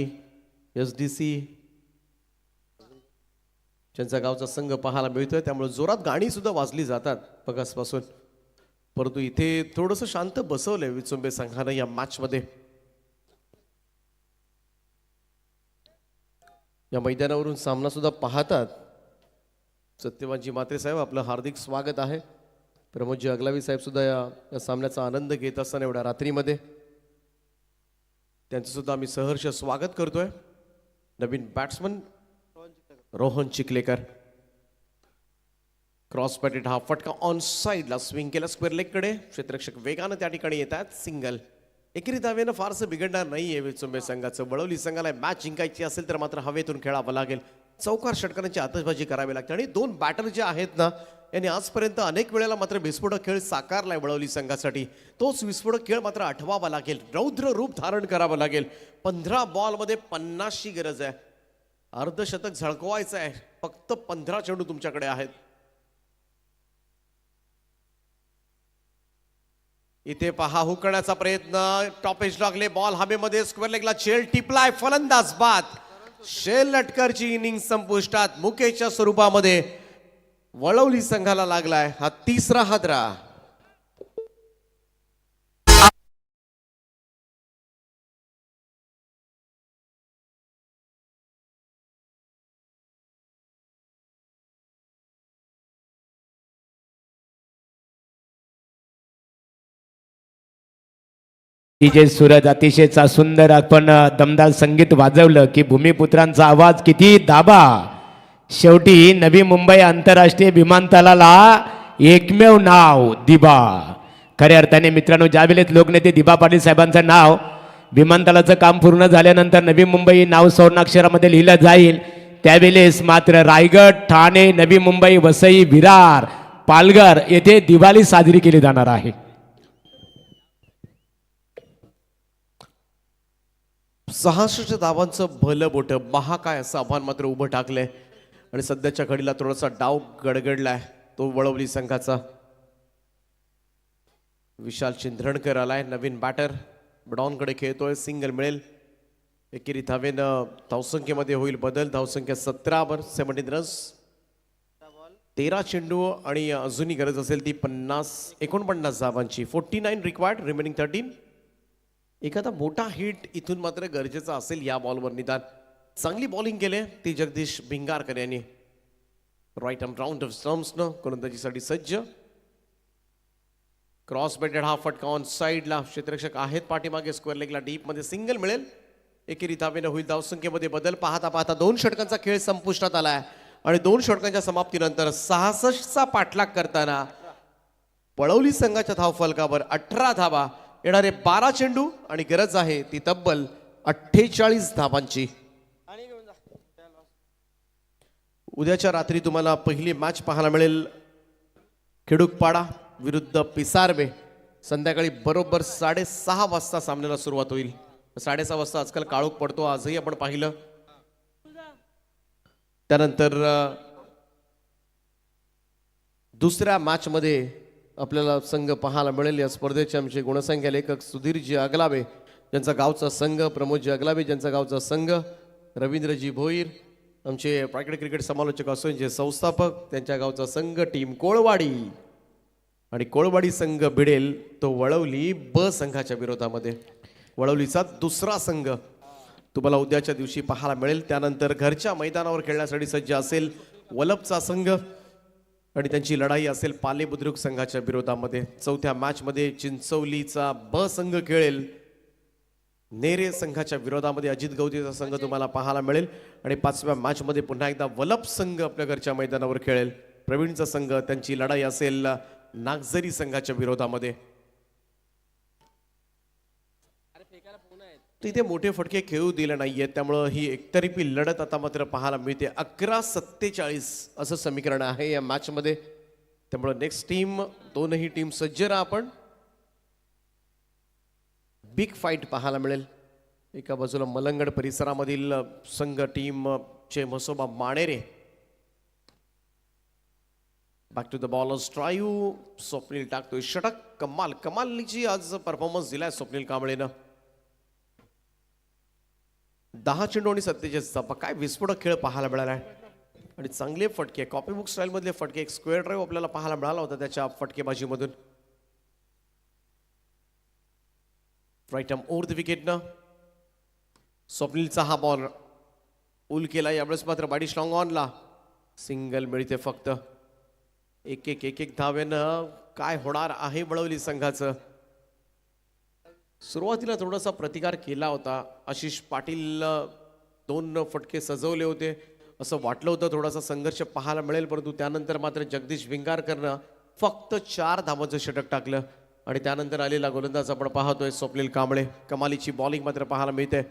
SDC ज्यांचा गावचा संघ पाहायला मिळतोय, त्यामुळे जोरात गाणी सुद्धा वाजली जातात मगासपासून. परंतु इथे थोडंसं शांत बसवलंय विचुंबे संघानं या मॅच मध्ये. या मैदानावरून सामना सुद्धा पाहतात सत्यवानजी म्हात्रे साहेब, आपलं हार्दिक स्वागत आहे. प्रमोदजी अगलावी साहेब सुद्धा या सामन्याचा आनंद घेत असताना एवढ्या रात्रीमध्ये त्यांचं सुद्धा आम्ही सहर्ष स्वागत करतोय. नवीन बॅट्समन रोहन चिखलेकर, क्रॉस पॅटेड हा फटका ऑन साईडला स्विंग केला स्क्वेअर लेग कडे. क्षेत्ररक्षक वेगानं त्या ठिकाणी येतात. सिंगल. एकेरी धावेनं फारसं बिघडणार नाहीये विचुंबे संघाचं. वळवली संघाला मॅच जिंकायची असेल तर मात्र हवेतून खेळावं लागेल. चौकार षटकारांची आतषबाजी करावी लागते आणि दोन बॅटर जे आहेत ना यांनी आजपर्यंत अनेक वेळेला मात्र विस्फोटक खेळ साकारलाय वळवली संघासाठी. तोच विस्फोटक खेळ मात्र आठवावा लागेल, रौद्र रूप धारण करावं लागेल. 15 बॉलमध्ये 50ची गरज आहे. अर्धशतक झळकवायचं आहे. फक्त 15 चेंडू तुमच्याकडे आहेत. इथे पहा हुकण्याचा प्रयत्न, टॉपेज लागले, बॉल हवेमध्ये, स्क्वेअर लेगला चेल टिपलाय, फलंदाज बाद. शेल लटकरची इनिंग संपुष्टात मुकेशच्या स्वरूपामध्ये वळवली संघाला लागलाय हा तिसरा हादरा. DJ सूरज अतिशयचा सुंदर आपण दमदार संगीत वाजवलं की भूमिपुत्रांचा आवाज किती दाबा. शेवटी नवी मुंबई आंतरराष्ट्रीय विमानतळाला एकमेव नाव दिबा. खऱ्या अर्थाने मित्रांनो, ज्यावेळेस लोकनेते दिबा पाटील साहेबांचं नाव विमानतळाचं काम पूर्ण झाल्यानंतर नवी मुंबई नाव स्वर्णाक्षरामध्ये लिहिलं जाईल, त्यावेळेस मात्र रायगड, ठाणे, नवी मुंबई, वसई, विरार, पालघर येथे दिवाळी साजरी केली जाणार आहे. 66 धावांचं भलं बोट महाकाय असं आव्हान मात्र उभं टाकलंय आणि सध्याच्या घडीला थोडासा डाव गडगडलाय तो वळवली संघाचा. विशाल चिंधरणकर आलाय, नवीन बॅटर, ब्रॉनकडे खेळतोय. सिंगल मिळेल. एकेरी धावेनं धावसंख्येमध्ये होईल बदल. धावसंख्या 17 वर 17 रन्स, 13 चेंडू आणि अजूनही गरज असेल ती 49 धावांची. 49 रिक्वायर्ड, रिमेनिंग 13. एखादा मोठा हिट इथून मात्र गरजेचा असेल या बॉलवर निदान. चांगली बॉलिंग केले ती जगदीश भिंगारकर यांनी. राईट आर्म राऊंड ऑफ स्टम्प्सनं गोलंदाजीसाठी सज्ज. क्रॉस बेटेड हा फटका ऑन साईडला. क्षेत्ररक्षक आहेत पाठीमागे. स्क्वेअर लेगला डीप मध्ये सिंगल मिळेल. एकेरी धावेनं होईल धावसंख्येमध्ये बदल. पाहता पाहता 2 षटकांचा खेळ संपुष्टात आलाय आणि 2 षटकांच्या समाप्तीनंतर 66चा पाठलाग करताना वळवली संघाच्या धावफलकावर 18 धावा, येणारे 12 चेंडू आणि गरज आहे ती तब्बल 48 धावांची. उद्याच्या रात्री तुम्हाला पहिली मॅच पाहायला मिळेल खिडूकपाडा विरुद्ध पिसारवे. संध्याकाळी बरोबर 6:30 वाजता सामन्याला सुरुवात होईल. 6:30 वाजता आजकाल काळोख पडतो, आजही आपण पाहिलं. त्यानंतर दुसऱ्या मॅच मध्ये आपल्याला संघ पाहायला मिळेल. या स्पर्धेचे आमचे गुणसंख्या लेखक सुधीरजी अगलावे ज्यांचा गावचा संघ, प्रमोदजी अगलावे ज्यांचा गावचा संघ, रवींद्रजी भोईर आमचे प्रायगड क्रिकेट समालोचक असोचे संस्थापक त्यांच्या गावचा संघ, टीम कोळवाडी. आणि कोळवाडी संघ भिडेल तो वळवली ब संघाच्या विरोधामध्ये. वळवलीचा दुसरा संघ तुम्हाला उद्याच्या दिवशी पाहायला मिळेल. त्यानंतर घरच्या मैदानावर खेळण्यासाठी सज्ज असेल वलपचा संघ आणि त्यांची लढाई असेल पाले बुद्रुक संघाच्या विरोधामध्ये. चौथ्या मॅच मध्ये चिंचवलीचा ब संघ खेळेल नेरे संघाच्या विरोधामध्ये. अजित गवतीचा संघ तुम्हाला पाहायला मिळेल. आणि 5व्या मॅच मध्ये पुन्हा एकदा वलप संघ आपल्या घरच्या मैदानावर खेळेल. प्रवीणचा संघ त्यांची लढाई असेल नागझरी संघाच्या विरोधामध्ये. तिथे मोठे फटके खेळू दिले नाहीयेत, त्यामुळं ही एकतर्फी लढत आता मात्र पाहायला मिळते. 11-47 असं समीकरण आहे या मॅच मध्ये. त्यामुळं नेक्स्ट टीम, दोनही टीम सज्ज राहा. आपण बिग फाईट पाहायला मिळेल. एका बाजूला मलंगड परिसरामधील संघ टीम चे Mhasoba Manere. Back to the bowlers drive. Swapnil टाकतोय षटक. कमालची आज परफॉर्मन्स दिलाय स्वप्नील कांबळेनं. 10 चेंडू आणि 47 धावा. काय विस्फोटक खेळ पाहायला मिळाला आहे आणि चांगले फटके, कॉपीबुक स्टाईल मधले फटके. एक स्क्वेअर ड्राईव्ह आपल्याला पाहायला मिळाला होता त्याच्या फटकेबाजीमधून. राईट आर्म ओव्हर द विकेटनं स्वप्नीलचा हा बॉल उल केला. यावेळेस मात्र बॉडी स्ट्रॉंग ऑनला सिंगल मिळते फक्त. एक धावेनं काय होणार आहे वळवली संघाचं. सुरुवातीला थोडासा प्रतिकार केला होता. आशिष पाटील 2 फटके सजवले होते असं वाटलं होतं, थोडासा संघर्ष पाहायला मिळेल, परंतु त्यानंतर मात्र जगदीश विंगारकरनं फक्त 4 धावांचं षटक टाकलं आणि त्यानंतर आलेला गोलंदाज आपण पाहतोय स्वप्नील कांबळे. कमालीची बॉलिंग मात्र पाहायला मिळते.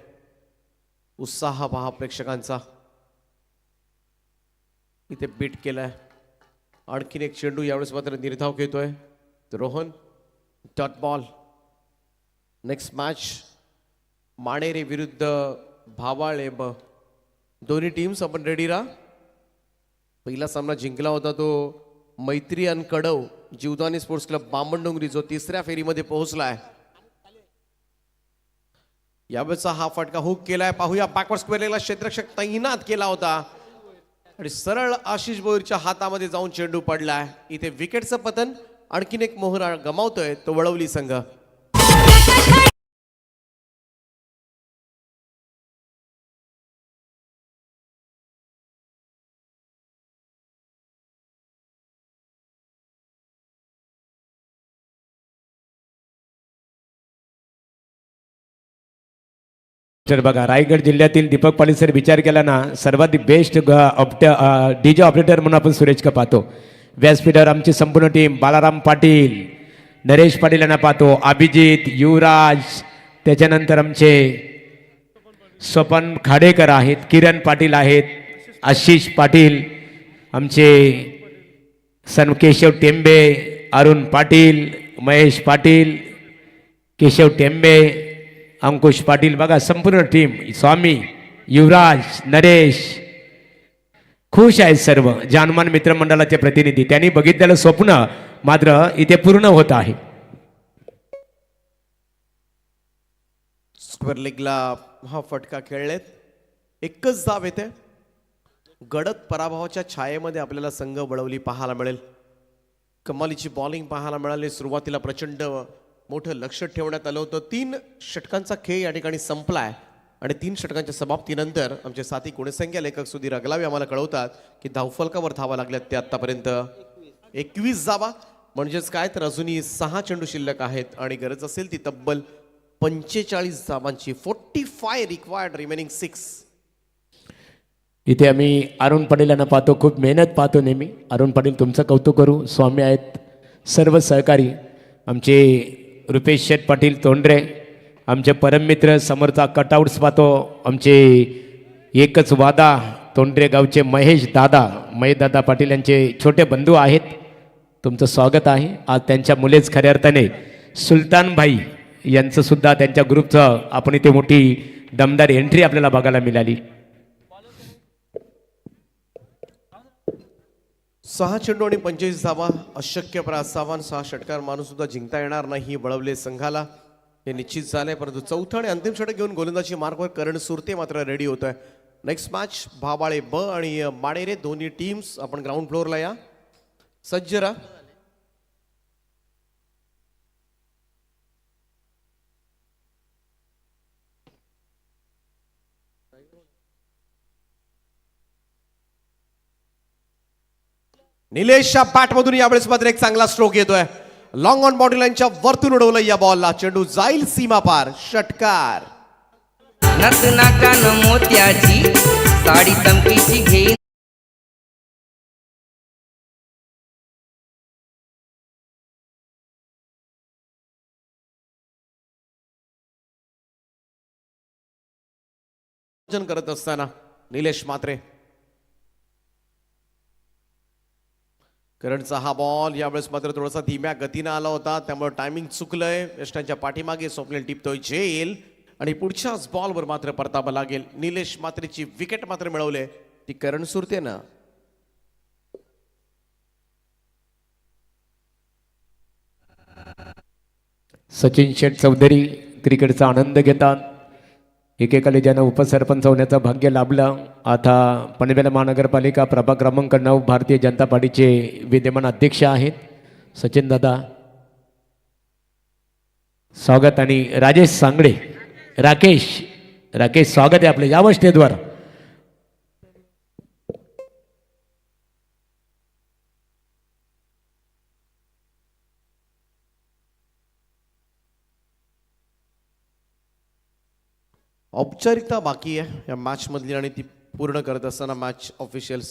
उत्साह पहा प्रेक्षकांचा. इथे बीट केलाय. आणखीन एक चेंडू यावेळेस मात्र निर्धाव घेतोय Rohan. Dot ball. Next match Manere विरुद्ध भावाळे. दोन्ही टीम्स आपण रेडी राहा. पहिला सामना जिंकला होता तो मैत्री अन कडव जीवदानी स्पोर्ट्स क्लब बामणडोंगरी, जो 3ऱ्या फेरीमध्ये पोहोचलाय. यावेळेचा हा फटका हुक केलाय. पाहूया बॅकवर्ड स्क्वेअरला क्षेत्ररक्षक तैनात केला होता आणि सरळ आशिष भोईरच्या हातामध्ये जाऊन चेंडू पडलाय. इथे विकेटचं पतन. आणखीन एक मोहरा गमावतोय तो वळवली संघ. तर बघा, रायगड जिल्ह्यातील दीपक पाटील सर विचार केला ना, सर्वात बेस्ट डीजे ऑपरेटर म्हणून आपण सुरेश का पाहतो. व्यासपीठावर आमची संपूर्ण टीम, बालाराम पाटील, नरेश पाटील यांना पाहतो, अभिजित, युवराज, त्याच्यानंतर आमचे स्वपन खाडेकर आहेत, किरण पाटील आहेत, आशिष पाटील, आमचे सन केशव टेंबे, अरुण पाटील, महेश पाटील, केशव टेंबे, अंकुश पाटील. बघा संपूर्ण टीम, स्वामी, युवराज, नरेश, खुश आहेत सर्व जानमान मित्रमंडळाचे प्रतिनिधी. त्यांनी बघितलेलं स्वप्न मात्र इथे पूर्ण होत आहे. स्क्वेअर लेगला हा फटका खेळलेत. एकच धाव येते. गडद पराभवाच्या छायेमध्ये आपल्याला संघ वळवली पाहायला मिळेल. कमालीची बॉलिंग पाहायला मिळाली. सुरुवातीला प्रचंड मोठं लक्ष ठेवण्यात आलं होतं. 3 षटकांचा खेळ या ठिकाणी संपलाय आणि 3 षटकांच्या समाप्तीनंतर आमचे साथी गुणसंख्या लेखक सुधीर अगलावे आम्हाला कळवतात की धावफलकावर धावा लागल्यात ते आतापर्यंत 21 धावा. म्हणजेच काय तर अजूनही 6 चेंडू शिल्लक आहेत आणि गरज असेल ती तब्बल 45 धावांची. 45 रिक्वायर्ड, रिमेनिंग 6. इथे आम्ही अरुण पाटील यांना पाहतो, खूप मेहनत पाहतो नेहमी. अरुण पाटील तुमचं कौतुक करू. स्वामी आहेत, सर्व सहकारी आमचे रुपेश शेठ पाटील तोंडरे, आमचे परममित्र समोरचा कटआउट्स पाहतो, आमचे एकच वादा तोंडरे गावचे महेश दादा पाटील यांचे छोटे बंधू आहेत. तुमचं स्वागत आहे. आज त्यांच्या मुलेच खऱ्या अर्थाने सुलतान भाई यांचं सुद्धा त्यांच्या ग्रुपचं आपण इथे मोठी दमदार एंट्री आपल्याला बघायला मिळाली. 6 चेंडू आणि 25 धावा अशक्य प्रस्तावान 6 षटकार माणूस सुद्धा जिंकता येणार नाही वळवले संघाला, हे निश्चित झालंय. परंतु चौथं आणि अंतिम षटक घेऊन गोलंदाजी मार्गवर करण सुरते मात्र रेडी होत आहे. नेक्स्ट मॅच भाबाळे ब आणि माणेरे दोन्ही टीम्स. आपण ग्राउंड फ्लोअरला या, सज्ज राहा. निलेशच्या बॅटमधून यावेळेस मात्र एक चांगला स्ट्रोक येतोय. लॉंग ऑन बाउंड्री लाईनच्या वरतून उडवलं या बॉलला. चेंडू जाईल सीमा पार. षटकार. नथ नाकान मोत्याची साडी चमकीची घेईन करत असताना निलेश मात्रे. करणचा हा बॉल यावेळेस मात्र थोडासा धीम्या गतीनं आला होता, त्यामुळे टायमिंग चुकलंय. यष्टांच्या पाठीमागे स्वप्नील टिपतोय झेल आणि पुढच्याच बॉलवर मात्र परतावा लागेल. निलेश मात्रेची विकेट मात्र मिळवले ती करण सुरतेनं. सचिन शेठ चौधरी क्रिकेटचा आनंद घेतात. एकेकाली ज्यांना उपसरपंच होण्याचं भाग्य लाभलं. आता पनवेल महानगरपालिका प्रभाग क्रमांक 9 भारतीय जनता पार्टीचे विद्यमान अध्यक्ष आहेत सचिन दादा. स्वागत. आणि राजेश सांगडे, राकेश स्वागत आहे आपले, यावं स्टेजवर. औपचारिकता बाकी आहे या मॅच मधली आणि ती पूर्ण करत असताना मॅच ऑफिशियल्स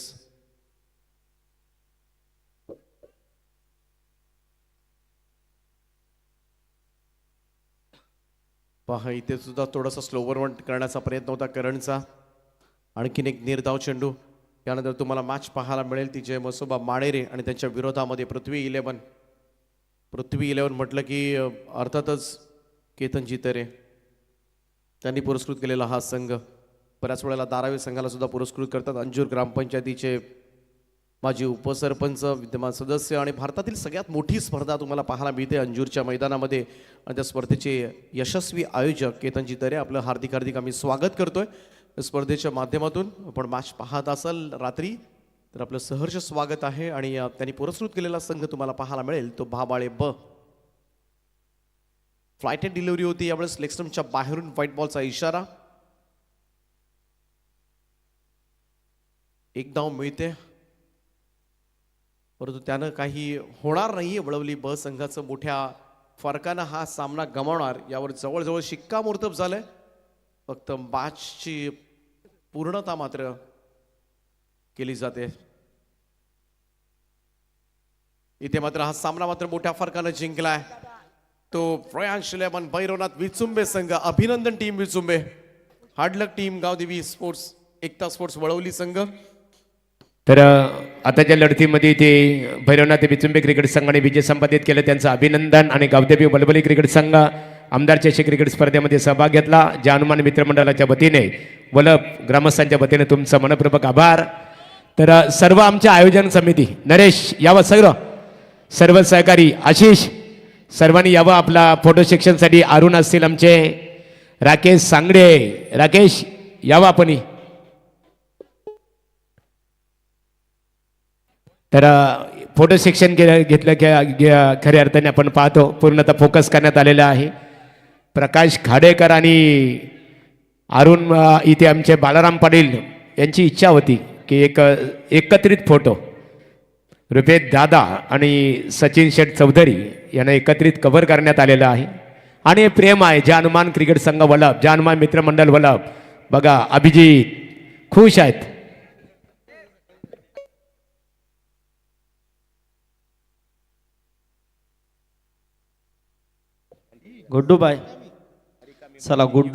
पहा इथे सुद्धा थोडासा स्लोवर वन करण्याचा प्रयत्न होता करणचा. आणखीन एक निर्धाव चेंडू. त्यानंतर तुम्हाला मॅच पाहायला मिळेल ती जय मसोबा माणेरे आणि त्यांच्या विरोधामध्ये पृथ्वी 11 म्हटलं की अर्थातच केतन जितरे त्यांनी पुरस्कृत केलेला हा संघ. बऱ्याच वेळेला धारावी संघाला सुद्धा पुरस्कृत करतात. अंजूर ग्रामपंचायतीचे माजी उपसरपंच, विद्यमान सदस्य आणि भारतातील सगळ्यात मोठी स्पर्धा तुम्हाला पाहायला मिळते अंजूरच्या मैदानामध्ये. आणि त्या स्पर्धेचे यशस्वी आयोजक केतन जितरे आपलं हार्दिक आम्ही स्वागत करतोय स्पर्धेच्या माध्यमातून. आपण मॅच पाहत असाल रात्री तर आपलं सहर्ष स्वागत आहे. आणि त्यांनी पुरस्कृत केलेला संघ तुम्हाला पाहायला मिळेल तो भाबाळे ब. फ्लाइट एंड डिलिव्हरी होती यावेळेस लेगस्टम्पच्या बाहेरून व्हाईट बॉलचा इशारा. एक धाव मिळते परंतु त्यानं काही होणार नाही. वळवली ब संघाचं मोठ्या फरकानं हा सामना गमावणार यावर जवळजवळ शिक्कामोर्तब झालंय. फक्त मॅचची पूर्णता मात्र केली जाते. इथे मात्र हा सामना मात्र मोठ्या फरकानं जिंकलाय तो प्रयांश लेमन भैरवनाथ विचुंबे संघ. अभिनंदन team Vichumbe. Hard luck team Gavdevi sports, Ekta sports Valvali संघ. तर आताच्या लढतीमध्ये ते भैरवनाथ विचुंबे क्रिकेट संघाने विजय संपादित केलं, त्यांचं अभिनंदन. आणि गावदेवी बलबली क्रिकेट संघ आमदार चषक क्रिकेट स्पर्धेमध्ये सहभाग घेतला. जानुमान मित्रमंडळाच्या वतीने वलभ ग्रामस्थांच्या वतीने तुमचं मनपूर्वक आभार. तर सर्व आमच्या आयोजन समिती, नरेश यावं, सर्व सहकारी, आशिष सर्वांनी यावं. आपला फोटो सेक्शनसाठी अरुण असतील आमचे, राकेश सांगडे, राकेश यावं आपण. तर फोटो सेक्शन घेतलं की खऱ्या अर्थाने आपण पाहतो पूर्णतः फोकस करण्यात आलेलं आहे. प्रकाश खाडेकर आणि अरुण इथे आमचे बालाराम पाटील यांची इच्छा होती की एक एकत्रित फोटो रुपेश दादा आणि सचिन शेठ चौधरी यांना एकत्रित कव्हर करण्यात आलेलं आहे. आणि हे प्रेम आहे जानुमान क्रिकेट संघ वलभ, जानुमान मित्रमंडळ वलभ. बघा अभिजित खुश आहेत. गुड्डू बाय, चला गुड्डू.